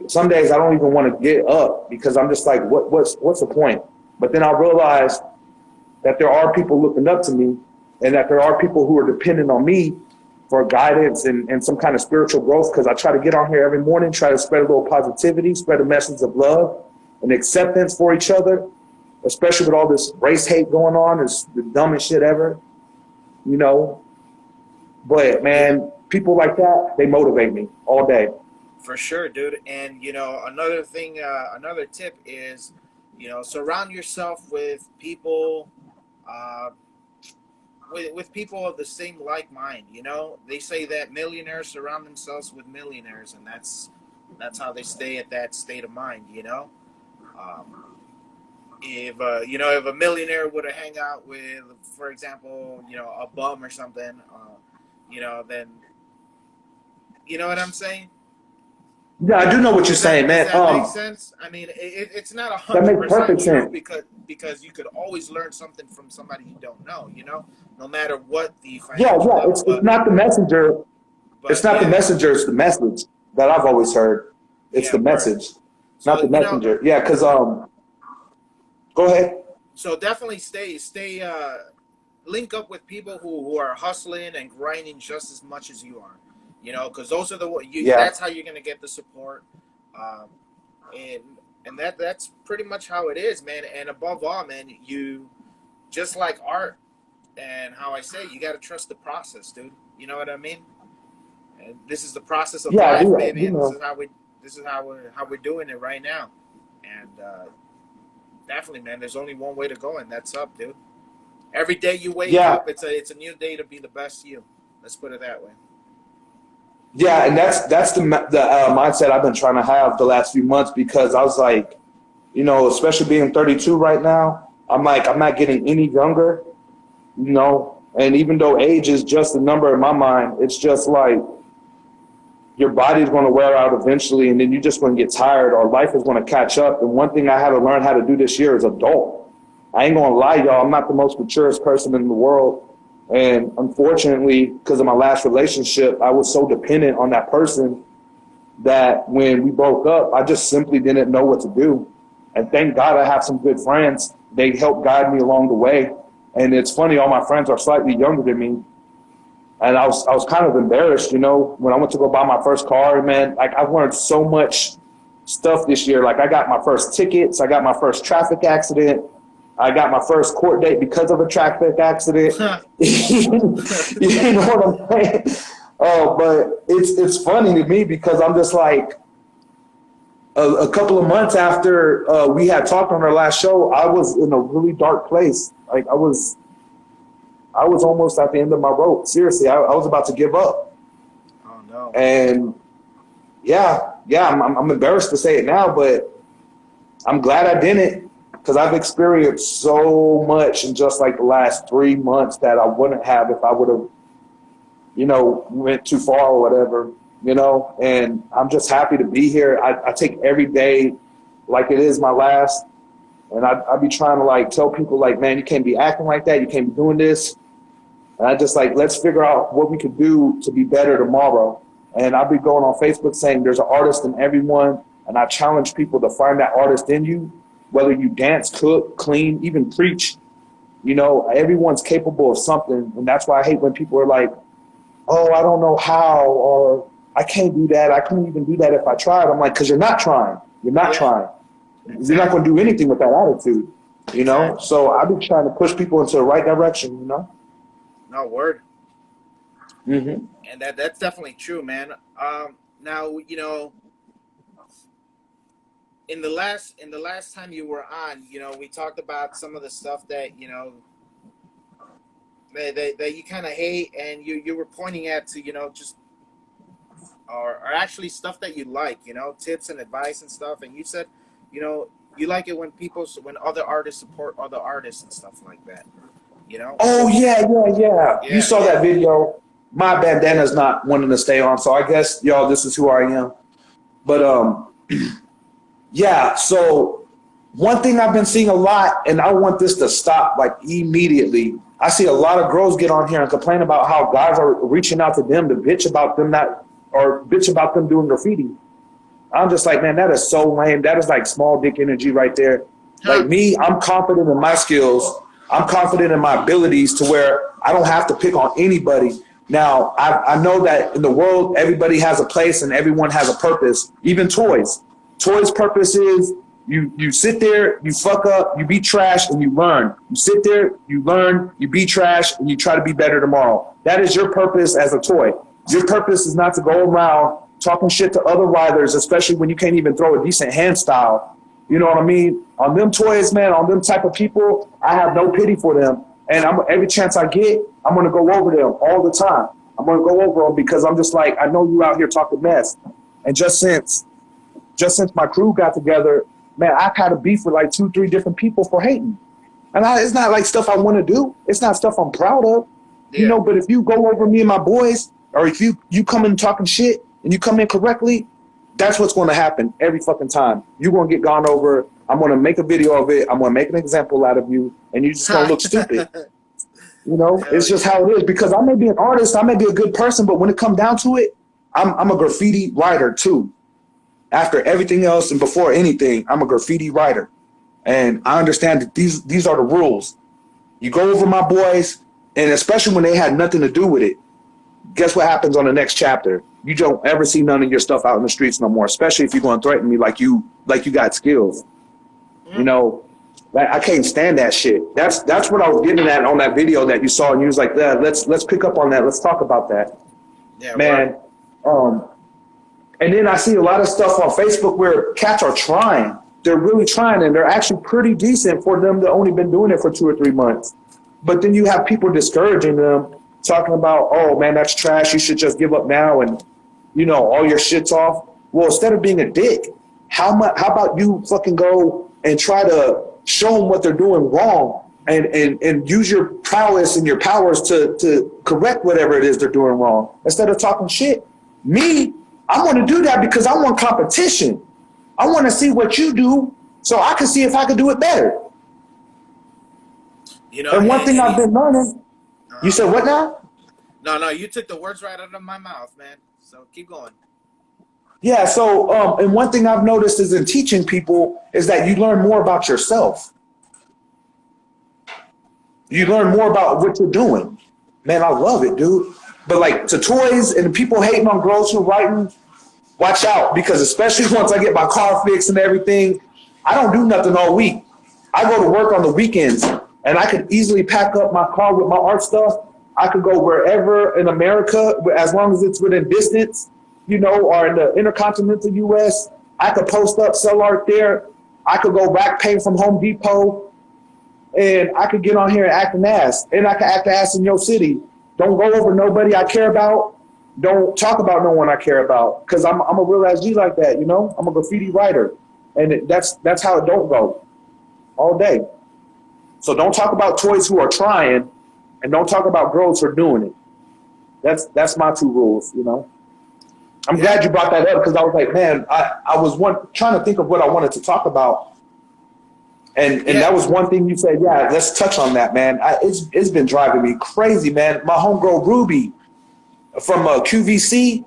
some days I don't even want to get up because I'm just like, what's the point? But then I realized that there are people looking up to me and that there are people who are dependent on me for guidance and some kind of spiritual growth, because I try to get on here every morning, try to spread a little positivity, spread a message of love and acceptance for each other, especially with all this race hate going on. It's the dumbest shit ever, you know. But Yeah, man, people like that, they motivate me all day. for sure, dude. And you know, another thing, another tip is, you know, surround yourself with people, uh, with people of the same like mind. You know, they say that millionaires surround themselves with millionaires, and that's how they stay at that state of mind. You know, um, if you know, if a millionaire would have hang out with, for example, you know, a bum or something, you know, then you know what I'm saying. Yeah, I do know what you're Does saying, that does man. that make sense? I mean, it's not a That hundred makes percent perfect true sense. because you could always learn something from somebody you don't know. You know, no matter what the Yeah, financial yeah. level. It's not the messenger. It's But not the yeah, messenger. It's the message that I've always heard. It's yeah, the word. message, not So the you know, messenger. Yeah, because go ahead. so definitely stay link up with people who are hustling and grinding just as much as you are. You know, because those are Yeah, that's how you're gonna get the support. Um, and that's pretty much how it is, man. And above all, man, you just like art and how I say, you got to trust the process, dude. You know what I mean? And this is the process of yeah. I life, do. I baby, do and know. this is how we're doing it right now. And definitely, man, there's only one way to go, and that's up, dude. Every day you wake Yeah, up, it's a new day to be the best you. Let's put it that way. yeah, and that's the mindset I've been trying to have the last few months, because I was like, you know, especially being 32 right now, I'm like, I'm not getting any younger, you know. And even though age is just a number in my mind, it's just like your body's going to wear out eventually, and then you're just going to get tired, or life is going to catch up. And one thing I had to learn how to do this year is adult. I ain't going to lie, y'all, I'm not the most maturest person in the world. And unfortunately, because of my last relationship, I was so dependent on that person that when we broke up, I just simply didn't know what to do. And thank God I have some good friends. They helped guide me along the way. And it's funny, all my friends are slightly younger than me. And I was kind of embarrassed, you know, when I went to go buy my first car, man. Like, I've learned so much stuff this year. Like, I got my first tickets, I got my first traffic accident, I got my first court date because of a traffic accident. You know what I'm saying? But it's funny to me because I'm just like, a couple of months after we had talked on our last show, I was in a really dark place. Like, I was almost at the end of my rope. Seriously, I was about to give up. Oh no. And yeah, I'm embarrassed to say it now, but I'm glad I didn't, because I've experienced so much in just like the last 3 months that I wouldn't have if I would have, you know, went too far or whatever, you know. And I'm just happy to be here. I take every day like it is my last. And I be trying to like tell people like, man, you can't be acting like that. You can't be doing this. And I just like, let's figure out what we could do to be better tomorrow. And I'll be going on Facebook saying there's an artist in everyone. And I challenge people to find that artist in you, whether you dance, cook, clean, even preach. You know, everyone's capable of something. And that's why I hate when people are like, oh, I don't know how, or I can't do that. I couldn't even do that if I tried. I'm like, because you're not trying. You're not Yeah, trying. You're not going exactly, to do anything with that attitude, you know? exactly. So I've been trying to push people into the right direction, you know? No word. Mm-hmm. And that's definitely true, man. Now you know, in the last time you were on, you know, we talked about some of the stuff that you know that you kind of hate, and you were pointing at to you know just or actually stuff that you like, you know, tips and advice and stuff. And you said, you know, you like it when when other artists support other artists and stuff like that. you know? Oh, yeah. Yeah, You saw yeah. that video. My bandana's not wanting to stay on, so I guess, y'all, this is who I am. But, yeah, so one thing I've been seeing a lot, and I want this to stop, like, immediately. I see a lot of girls get on here and complain about how guys are reaching out to them to bitch about them bitch about them doing graffiti. I'm just like, man, that is so lame. That is like small dick energy right there. Like me, I'm confident in my skills. I'm confident in my abilities to where I don't have to pick on anybody. Now, I know that in the world, everybody has a place and everyone has a purpose, even toys. Toys' purpose is you sit there, you fuck up, you be trash, and you learn. You sit there, you learn, you be trash, and you try to be better tomorrow. That is your purpose as a toy. Your purpose is not to go around talking shit to other riders, especially when you can't even throw a decent hand style. You know what I mean? On them toys, man, on them type of people, I have no pity for them. And every chance I get, I'm going to go over them all the time. I'm going to go over them because I'm just like, I know you out here talking mess. And just since my crew got together, man, I've had a beef with like 2-3 different people for hating. And it's not like stuff I want to do. It's not stuff I'm proud of. Yeah. You know, but if you go over me and my boys, or if you come in talking shit and you come in correctly, that's what's going to happen every fucking time. You're going to get gone over. I'm going to make a video of it. I'm going to make an example out of you, and you're just going to look stupid. You know, it's just how it is. Because I may be an artist, I may be a good person, but when it comes down to it, I'm a graffiti writer too. After everything else and before anything, I'm a graffiti writer. And I understand that these are the rules. You go over my boys, and especially when they had nothing to do with it, guess what happens on the next chapter? You don't ever see none of your stuff out in the streets no more, especially if you're going to threaten me like you got skills. You know, like, I can't stand that shit. That's what I was getting at on that video that you saw, and you was like, yeah, let's pick up on that. Let's talk about that. Yeah, man. Right. And then I see a lot of stuff on Facebook where cats are trying. They're really trying, and they're actually pretty decent for them to only been doing it for 2 or 3 months. But then you have people discouraging them, talking about, oh, man, that's trash. You should just give up now and, you know, all your shit's off. Well, instead of being a dick, how about you fucking go and try to show them what they're doing wrong and use your prowess and your powers to correct whatever it is they're doing wrong instead of talking shit. Me, I want to do that because I want competition. I want to see what you do so I can see if I can do it better. You know, and one thing I've been learning, you said what now? No, you took the words right out of my mouth, man. So keep going. Yeah, so and one thing I've noticed is in teaching people is that you learn more about yourself. You learn more about what you're doing. Man, I love it, dude. But like to toys and the people hating on girls who are writing, watch out, because especially once I get my car fixed and everything, I don't do nothing all week. I go to work on the weekends, and I could easily pack up my car with my art stuff. I could go wherever in America, as long as it's within distance, you know, or in the intercontinental U.S. I could post up, sell art there. I could go back pay from Home Depot, and I could get on here and act an ass. And I could act an ass in your city. Don't go over nobody I care about. Don't talk about no one I care about, because I'm a real ass G like that, you know? I'm a graffiti writer, and that's how it don't go all day. So don't talk about toys who are trying, and don't talk about girls who are doing it. That's my 2 rules, you know? I'm glad you brought that up, because I was like, man, I was trying to think of what I wanted to talk about. And that was one thing you said, yeah, let's touch on that, man. It's been driving me crazy, man. My homegirl Ruby from QVC,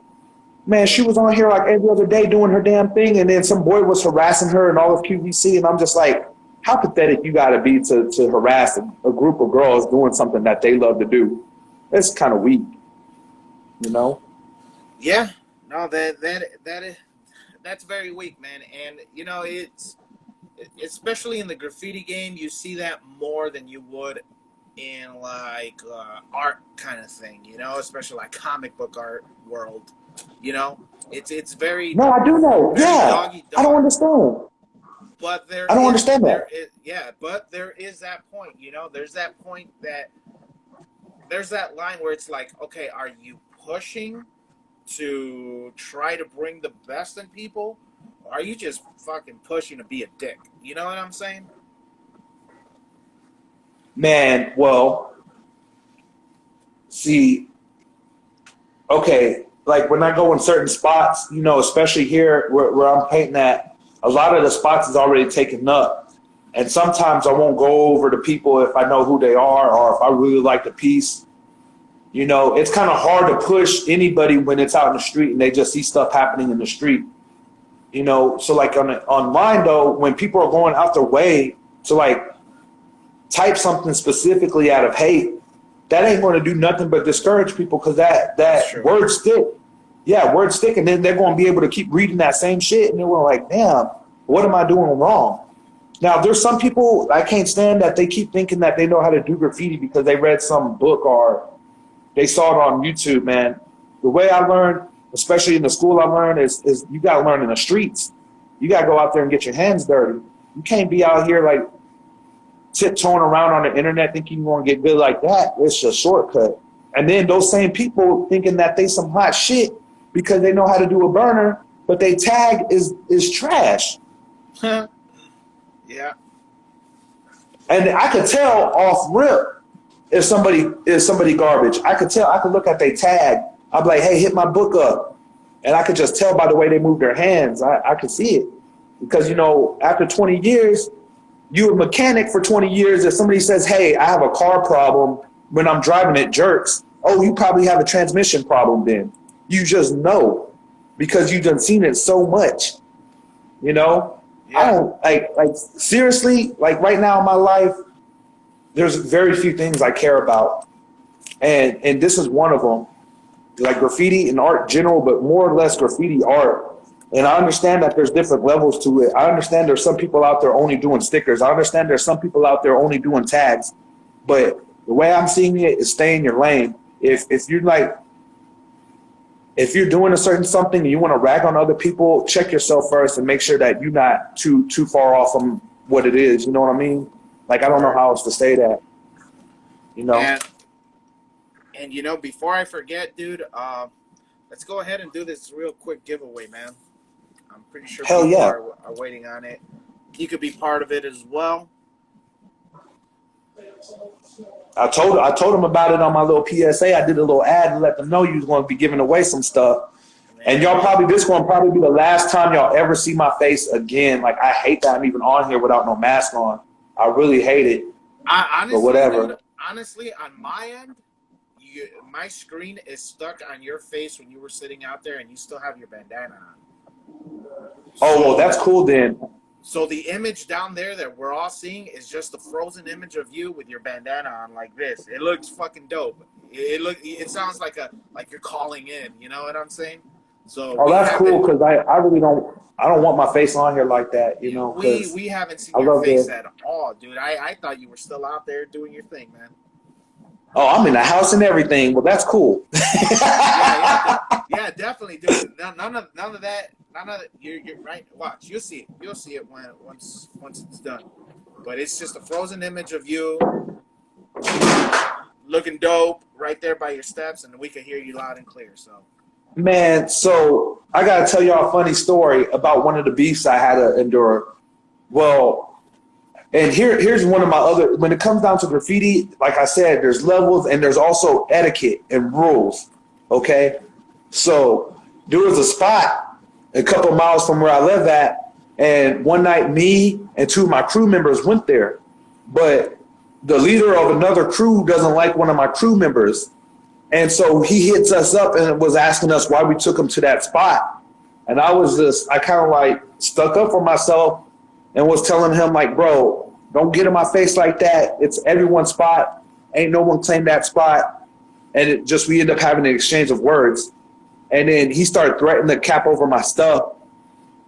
man, she was on here like every other day doing her damn thing, and then some boy was harassing her and all of QVC, and I'm just like, how pathetic you got to be to harass a group of girls doing something that they love to do. It's kind of weak, you know? Yeah, no, that's very weak, man. And you know, it's especially in the graffiti game, you see that more than you would in like art kind of thing, you know, especially like comic book art world. You know, it's very. No, I do know. Yeah, doggy. I don't understand. But I don't understand that. But there is that point, you know. There's that point there's that line where it's like, okay, are you pushing to try to bring the best in people, or are you just fucking pushing to be a dick? You know what I'm saying? Man, well, See, okay, like when I go in certain spots, you know, especially here where I'm painting at, a lot of the spots is already taken up. And sometimes I won't go over to people if I know who they are or if I really like the piece. You know, it's kind of hard to push anybody when it's out in the street and they just see stuff happening in the street. You know, so like online though, when people are going out their way to like type something specifically out of hate, that ain't going to do nothing but discourage people because that word stick. Yeah, word stick, and then they're going to be able to keep reading that same shit, and they're like, damn, what am I doing wrong? Now, there's some people I can't stand that they keep thinking that they know how to do graffiti because they read some book or they saw it on YouTube, man. The way I learned, especially in the school I learned, is you got to learn in the streets. You got to go out there and get your hands dirty. You can't be out here like tiptoeing around on the internet thinking you're going to get good like that. It's a shortcut. And then those same people thinking that they some hot shit because they know how to do a burner, but they tag is trash. Yeah. And I could tell off rip if somebody garbage. I could tell. I could look at their tag. I'd be like, hey, hit my book up. And I could just tell by the way they move their hands. I could see it. Because, you know, after 20 years, you a mechanic for 20 years. If somebody says, hey, I have a car problem when I'm driving it jerks, oh, you probably have a transmission problem then. You just know because you've done seen it so much, you know? Yeah. I don't, like seriously, like right now in my life, there's very few things I care about. And this is one of them. Like graffiti and art in general, but more or less graffiti art. And I understand that there's different levels to it. I understand there's some people out there only doing stickers. I understand there's some people out there only doing tags. But the way I'm seeing it is stay in your lane. If you're doing a certain something and you want to rag on other people, check yourself first and make sure that you're not too far off from what it is. You know what I mean? Like, I don't know how else to say that. You know? And you know, before I forget, dude, let's go ahead and do this real quick giveaway, man. I'm pretty sure people are waiting on it. You could be part of it as well. I told them about it on my little PSA. I did a little ad and let them know you was going to be giving away some stuff. And this going to probably be the last time y'all ever see my face again. Like, I hate that I'm even on here without no mask on. I really hate it. Honestly, but whatever. Dude, honestly, on my end, my screen is stuck on your face when you were sitting out there and you still have your bandana on. Oh, well, that's cool then. So the image down there that we're all seeing is just a frozen image of you with your bandana on like this. It looks fucking dope. It sounds like you're calling in. You know what I'm saying? So that's cool because I really don't want my face on here like that. You know, we haven't seen your face at all, dude. I thought you were still out there doing your thing, man. Oh, I'm in the house and everything. Well, that's cool. yeah, definitely, dude. None of that. You're right. Watch, you'll see it. You'll see it once it's done. But it's just a frozen image of you looking dope right there by your steps, and we can hear you loud and clear. So, man, so I gotta tell y'all a funny story about one of the beefs I had to endure. Well. And here's one of my other, when it comes down to graffiti, like I said, there's levels and there's also etiquette and rules, okay? So there was a spot a couple of miles from where I live at, and one night me and two of my crew members went there. But the leader of another crew doesn't like one of my crew members. And so he hits us up and was asking us why we took him to that spot. And I kind of like stuck up for myself and was telling him like, bro, don't get in my face like that. It's everyone's spot. Ain't no one claimed that spot. And we end up having an exchange of words. And then he started threatening to cap over my stuff.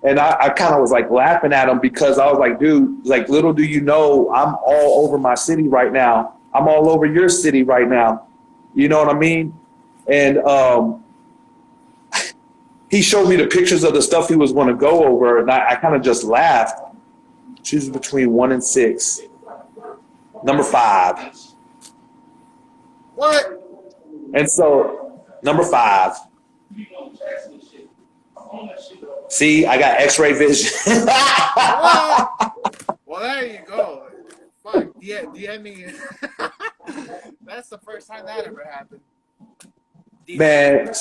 And I kind of was like laughing at him because I was like, dude, like little do you know, I'm all over my city right now. I'm all over your city right now. You know what I mean? And he showed me the pictures of the stuff he was going to go over. And I kind of just laughed. Choose between 1 and 6. Number 5. What? And so, number 5. See, I got X-ray vision. Well, there you go. Fuck, DM me. That's the first time that ever happened. Man,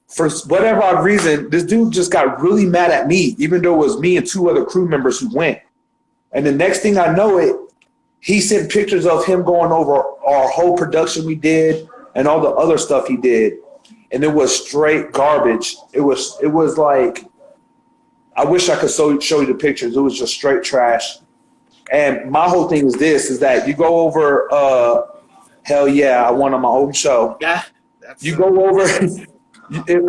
for whatever odd reason, this dude just got really mad at me, even though it was me and two other crew members who went. And the next thing I know he sent pictures of him going over our whole production we did and all the other stuff he did. And it was straight garbage. It was like, I wish I could show you the pictures. It was just straight trash. And my whole thing is that you go over, hell yeah, I won on my own show. Yeah. You go over,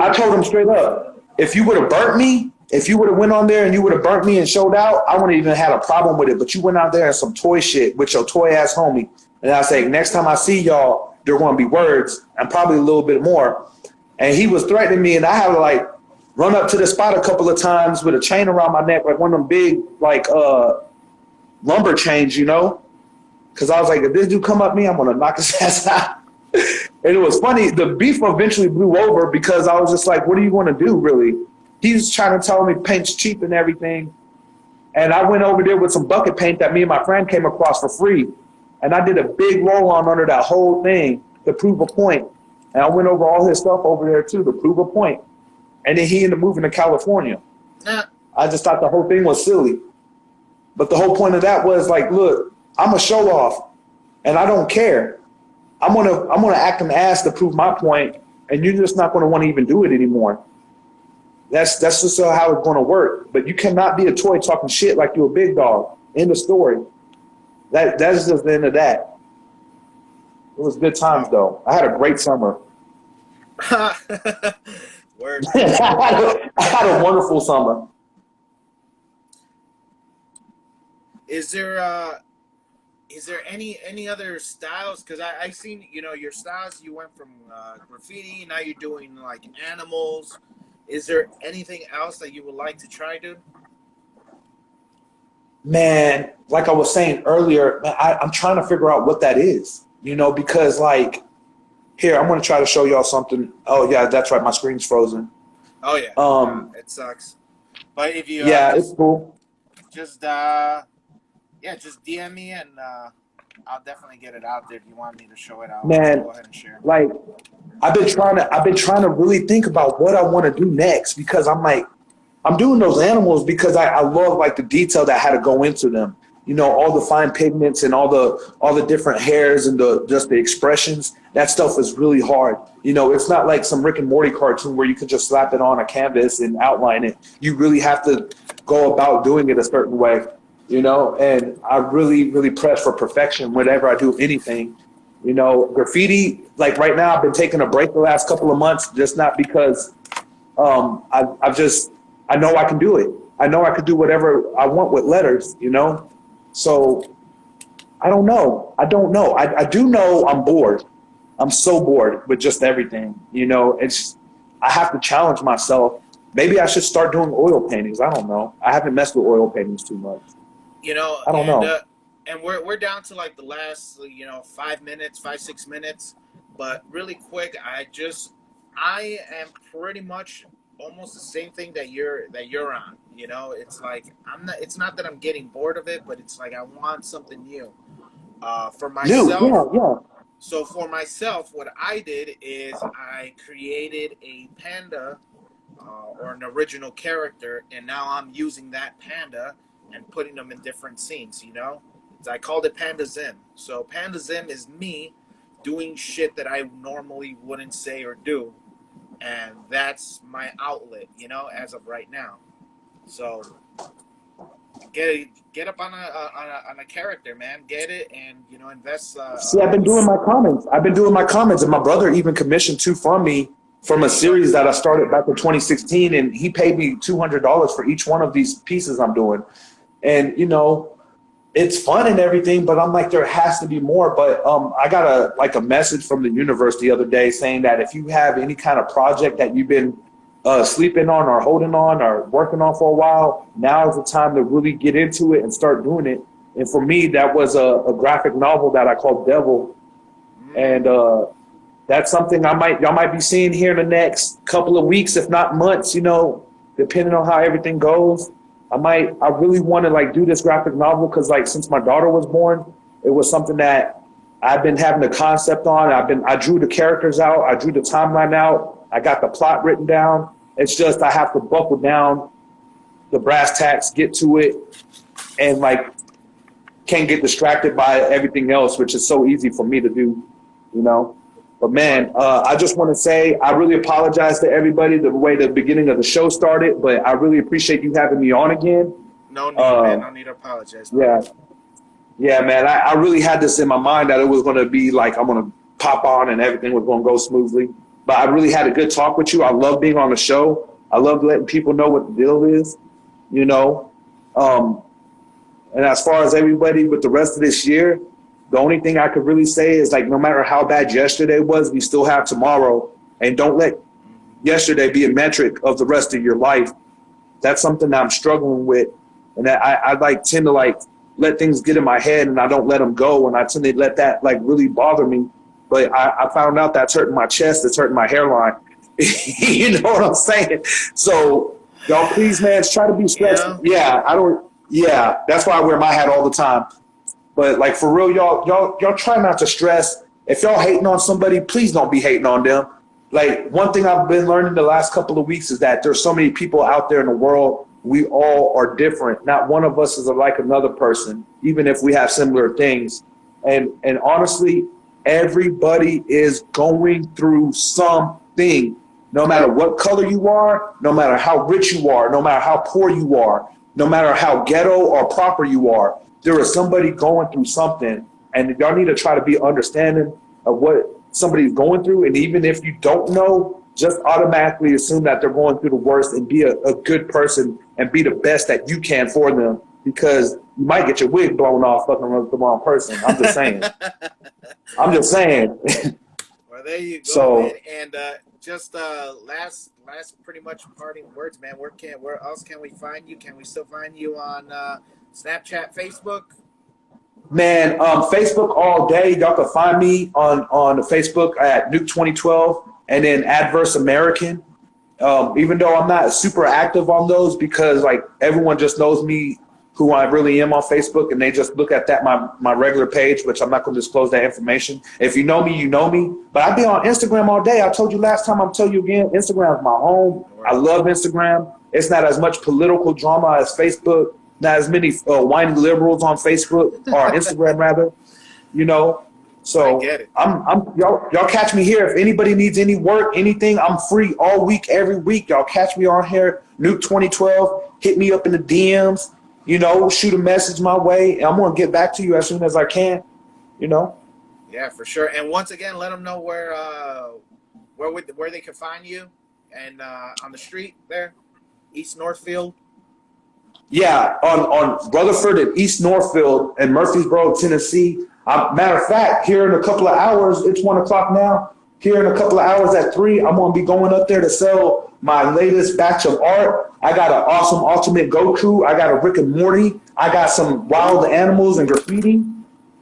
I told him straight up, if you would have burnt me, if you would have went on there and you would have burnt me and showed out, I wouldn't even had a problem with it. But you went out there and some toy shit with your toy ass homie. And I say, next time I see y'all, there are going to be words and probably a little bit more. And he was threatening me, and I had to like run up to the spot a couple of times with a chain around my neck, like one of them big like lumber chains, you know? Because I was like, if this dude come up me, I'm gonna knock his ass out. And it was funny. The beef eventually blew over because I was just like, what are you going to do, really? He's trying to tell me paint's cheap and everything. And I went over there with some bucket paint that me and my friend came across for free. And I did a big roll-on under that whole thing to prove a point. And I went over all his stuff over there, too, to prove a point. And then he ended up moving to California. I just thought the whole thing was silly. But the whole point of that was like, look, I'm a show-off, and I don't care. I'm gonna act an ass to prove my point, and you're just not gonna want to even do it anymore. That's just how it's gonna work. But you cannot be a toy talking shit like you're a big dog. End of story. That's just the end of that. It was good times though. I had a great summer. Word. I had a wonderful summer. Is there any other styles? Because I seen, you know, your styles. You went from graffiti, now you're doing like animals. Is there anything else that you would like to try, dude? Man, like I was saying earlier, I'm trying to figure out what that is, you know, because like, here, I'm going to try to show y'all something. Oh, yeah, that's right. My screen's frozen. Oh, yeah. It sucks. But if you... yeah, it's cool. Just, just DM me and I'll definitely get it out there. If you want me to show it, I'll go ahead and share. Like, I've been trying to really think about what I want to do next because I'm like, I'm doing those animals because I love like the detail that had to go into them. You know, all the fine pigments and all the different hairs and just the expressions. That stuff is really hard. You know, it's not like some Rick and Morty cartoon where you can just slap it on a canvas and outline it. You really have to go about doing it a certain way, you know, and I really, really press for perfection whenever I do anything. You know, graffiti, like right now, I've been taking a break the last couple of months, just not because I know I can do it. I know I could do whatever I want with letters, you know? So I don't know. I do know I'm bored. I'm so bored with just everything, you know? I have to challenge myself. Maybe I should start doing oil paintings. I don't know. I haven't messed with oil paintings too much. You know, I don't know. And we're down to like the last, 5-6 minutes. But really quick, I am pretty much almost the same thing that you're on. You know, it's like it's not that I'm getting bored of it, but it's like I want something new. For myself. Yeah. So for myself, what I did is I created a panda or an original character, and now I'm using that panda and putting them in different scenes, you know? I called it Panda Zim. So Panda Zim is me doing shit that I normally wouldn't say or do. And that's my outlet, you know, as of right now. So get up on a character, man. Get it and, you know, invest. See, I've been doing my comments. And my brother even commissioned two from me from a series that I started back in 2016. And he paid me $200 for each one of these pieces I'm doing. And, you know, it's fun and everything, but I'm like, there has to be more. But I got a message from the universe the other day saying that if you have any kind of project that you've been sleeping on or holding on or working on for a while, now is the time to really get into it and start doing it. And for me, that was a graphic novel that I called Devil. And that's something y'all might be seeing here in the next couple of weeks, if not months, you know, depending on how everything goes. I really want to like do this graphic novel because like since my daughter was born, it was something that I've been having the concept on. I drew the characters out. I drew the timeline out. I got the plot written down. It's just I have to buckle down the brass tacks, get to it, and like can't get distracted by everything else, which is so easy for me to do, you know. But man, I just want to say I really apologize to everybody the way the beginning of the show started, but I really appreciate you having me on again. No need, man. No need to apologize. Bro. Yeah, man. I really had this in my mind that it was going to be like I'm going to pop on and everything was going to go smoothly. But I really had a good talk with you. I love being on the show. I love letting people know what the deal is, you know. And as far as everybody with the rest of this year, the only thing I could really say is like no matter how bad yesterday was, we still have tomorrow. And don't let yesterday be a metric of the rest of your life. That's something that I'm struggling with. And that I like tend to like let things get in my head and I don't let them go. And I tend to let that like really bother me. But I found out that's hurting my chest. It's hurting my hairline. You know what I'm saying? So y'all please, man, try to be stressed. Yeah, that's why I wear my hat all the time. But like for real, y'all try not to stress. If y'all hating on somebody, please don't be hating on them. Like one thing I've been learning the last couple of weeks is that there's so many people out there in the world. We all are different. Not one of us is like another person, even if we have similar things. And honestly, everybody is going through something. No matter what color you are, no matter how rich you are, no matter how poor you are, no matter how ghetto or proper you are, there is somebody going through something, and y'all need to try to be understanding of what somebody's going through. And even if you don't know, just automatically assume that they're going through the worst and be a good person and be the best that you can for them, because you might get your wig blown off fucking with the wrong person. I'm just saying. I'm just saying. Well, there you go. So, man. And just last pretty much parting words, man. Where else can we find you? Can we still find you on Snapchat, Facebook? Man, Facebook all day. Y'all can find me on Facebook at Newk2012 and then Adverse American. Even though I'm not super active on those because like everyone just knows me who I really am on Facebook and they just look at that my regular page, which I'm not going to disclose that information. If you know me, you know me. But I be on Instagram all day. I told you last time, I'm telling you again, Instagram is my home. I love Instagram. It's not as much political drama as Facebook. Not as many whiny liberals on Facebook or Instagram rather, you know. So I get it. Y'all catch me here. If anybody needs any work, anything, I'm free all week, every week. Y'all catch me on here, Newk2012. Hit me up in the DMs, you know, shoot a message my way. And I'm gonna get back to you as soon as I can, you know. Yeah, for sure. And once again, let them know where they can find you and on the street there, East Northfield. Yeah, on Rutherford and East Northfield and Murfreesboro, Tennessee. Matter of fact, here in a couple of hours, it's 1 o'clock now. Here in a couple of hours at 3, I'm going to be going up there to sell my latest batch of art. I got an awesome Ultimate Goku. I got a Rick and Morty. I got some wild animals and graffiti.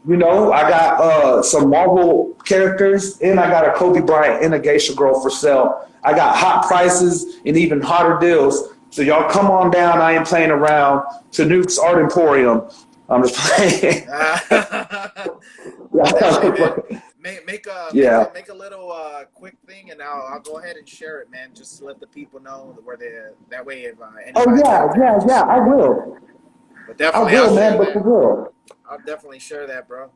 You know, I got some Marvel characters, and I got a Kobe Bryant and a Geisha Girl for sale. I got hot prices and even hotter deals. So y'all come on down. I ain't playing around to Newk's Art Emporium. I'm just playing. Make a little quick thing, and I'll go ahead and share it, man. Just to let the people know where that way if yeah, I will. But definitely, I will, man. But for real, I'll definitely share that, bro.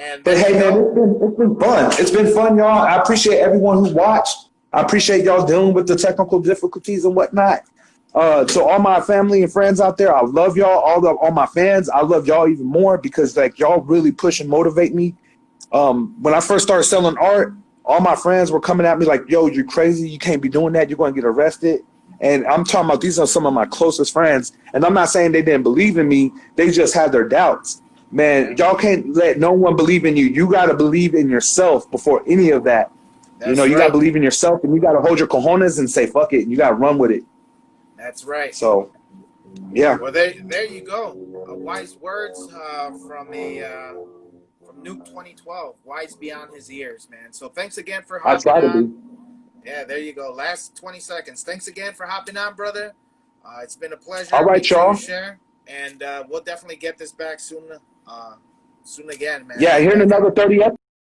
And but hey, man, it's been fun. It's been fun, y'all. I appreciate everyone who watched. I appreciate y'all dealing with the technical difficulties and whatnot. To all my family and friends out there, I love y'all. All my fans, I love y'all even more because like y'all really push and motivate me. When I first started selling art, all my friends were coming at me like, "Yo, you're crazy. You can't be doing that. You're going to get arrested." And I'm talking about these are some of my closest friends. And I'm not saying they didn't believe in me. They just had their doubts. Man, y'all can't let no one believe in you. You got to believe in yourself before any of that. You know, you got to believe in yourself and you got to hold your cojones and say, fuck it. And you got to run with it. That's right. So, yeah. Well, there you go. Wise words from Newk2012. Wise beyond his years, man. So thanks again for hopping on. I try to be. Yeah, there you go. Last 20 seconds. Thanks again for hopping on, brother. It's been a pleasure. All right, y'all. Share, and we'll definitely get this back soon. soon again, man. Yeah, here in another 30